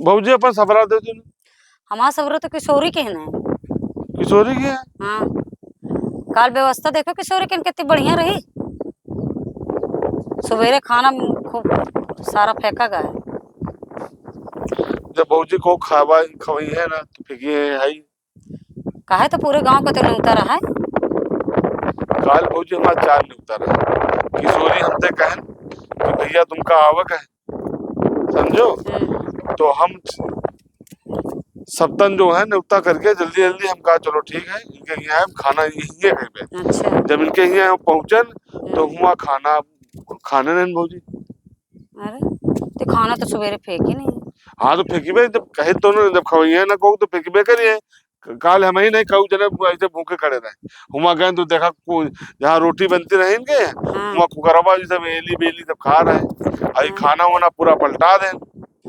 भाजी अपन सबरा दे दो। हमारा सबरा तो किशोरी के है ना। किशोरी की है। हाँ काल व्यवस्था देखो किशोरी के कितनी बढ़िया रही। सवेरे खाना खूब सारा फेंका गया है। जब भाजी को खावा खवाई है ना तो फेंकी है ही। काहे तो पूरे गांव को तो लूटता रहा है। काल भाजी हमारा चाल नहीं उतारा। किशोरी हमसे कहन कि भैया तुमका आवक है समझो। तो हम सप्तन जो है न्योता करके जल्दी जल्दी हम कहा चलो ठीक है इनके यहाँ हम खाना यही है कहीं पे। अच्छा जब इनके यहाँ पहुंचन तो हुआ खाना खाने नहीं भाजी। अरे तो खाना तो सवेरे फेंकी नहीं। हाँ तो फेंकीबे जब कहे तो ना जब खवैया ना कहू तो फेंकीबे करिए। काल हम ही नहीं कहू जने ऐसे भूखे खड़े रहे। हुआ गए तो देखा जहाँ रोटी बनती रहे इनके हुआ कुकरबा जी सब एली बेली सब खा रहे। अभी खाना वाना पूरा पलटा दे।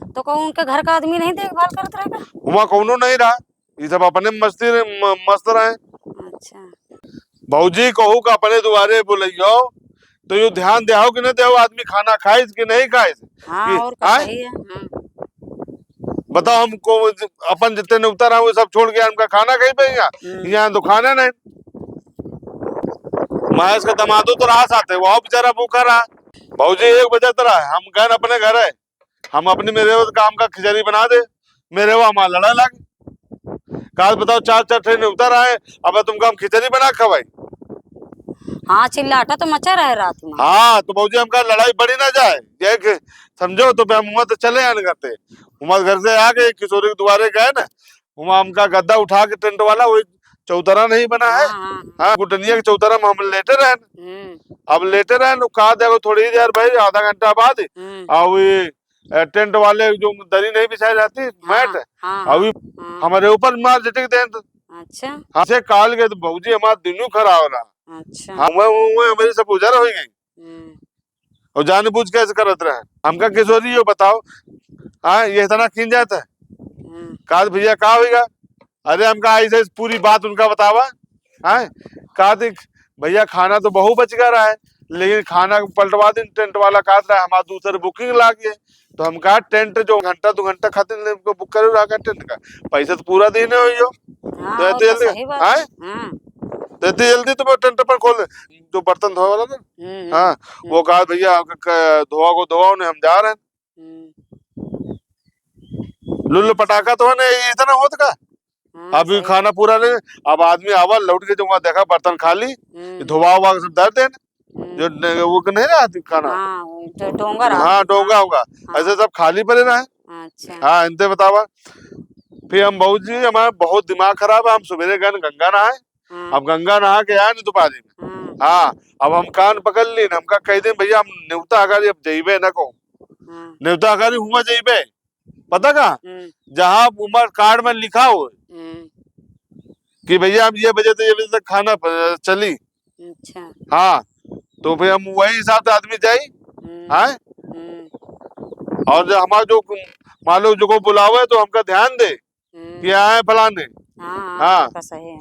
तो कहूँ उनके घर का आदमी नहीं देखभाल करता रहेगा। हुआ कौनो नहीं रहा ये सब अपने मस्त रहे। अच्छा भाजी कहू का अपने दुआरे बोलियो तो यो ध्यान देहो कि नहीं देहो आदमी खाना खाए कि नहीं खाए। हाँ और सही है। बताओ हमको अपन जितने ने उतारा वो सब छोड़ के हमका खाना कहीं पे यहाँ तो खाना नहीं। महेश का दमादो तो रहा साथ है वो बेचारा भूखा रहा। भाजी 1 बजे तरह हम गए अपने घर है हम अपने मेरे काम का खिचड़ी बना दे मेरे वो हमारा लड़ा लग। काल बताओ 4 ट्रेन उतर आए अब तुमको हम खिचड़ी बना खवाई। हाँ चिल्लाटा तो मचा रहे रात में। हाँ तो भाजी हमका लड़ाई बढ़ी ना जाए ये समझो तो हम तो चले आने करते उमर घर से आ गए किशोरी के द्वारे गए ना वहाँ हमका गद्दा उठा के टेंट वाला वही चौतरा नहीं बना है। हाँ गुटनिया के चौतरा में हम लेटे रहे। अब लेटे रहे कहा देखो थोड़ी देर भाई आधा घंटा बाद अब टेंट वाले जो दरी नहीं बिछाई जाती मैट अभी हमारे ऊपर मार झटक दे। अच्छा हाँ से काल गए तो भाजी हमारा दिनू खराब हो रहा। अच्छा हाँ हमारी सब उजर हो गई और जान बूझ के ऐसे करत रहे हमका किशोरी यो बताओ। हाँ ये इतना खींच जाता है काद भैया कहा होगा। अरे हमका ऐसे पूरी बात उनका बतावा। हाँ कहा भैया खाना तो बहु बच गया रहा है लेकिन खाना पलटवा दिन टेंट वाला कहा रहा है हमारा दूसरे बुकिंग लागे तो हम कहा टेंट जो घंटा 2 घंटा खातिर बुक करे रहा टेंट का पैसा तो पूरा देने हो तो इतनी जल्दी तो टेंट पर खोल जो बर्तन धोवा वाला ना। हाँ वो कहा भैया धोआ को धोआ ने हम जा रहे हैं। लुल्लू पटाखा तो है इतना होत का अभी खाना पूरा नहीं। अब आदमी आवा लौट के जो वहाँ देखा बर्तन खाली धोवा हुआ सब दर दे जो वो नहीं रहा खाना। तो डोंगा रहा। हाँ डोंगा होगा ऐसे सब खाली पड़े रहे। अच्छा हाँ इनते बतावा फिर हम भाजी हमारा बहुत दिमाग खराब है हम सवेरे गए गंगा नहाए। अब गंगा नहा के आए नहीं दोपहर में। हाँ अब हम कान पकड़ ली हमका कह दे भैया हम न्योता अगारी अब जइबे न को न्योता अगारी हुआ जइबे पता का जहाँ उमर कार्ड में लिखा हो कि भैया हम ये बजे तक खाना चली। अच्छा हाँ तो फिर हम वही हिसाब से आदमी जाई। हाँ और जो हमारा जो मान लो जो को बुलावे तो हमका ध्यान दे कि आए फलाने। हाँ सही है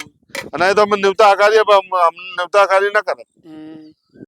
नहीं तो हम न्योता आकारी अब हम न्योता आकारी ना करें।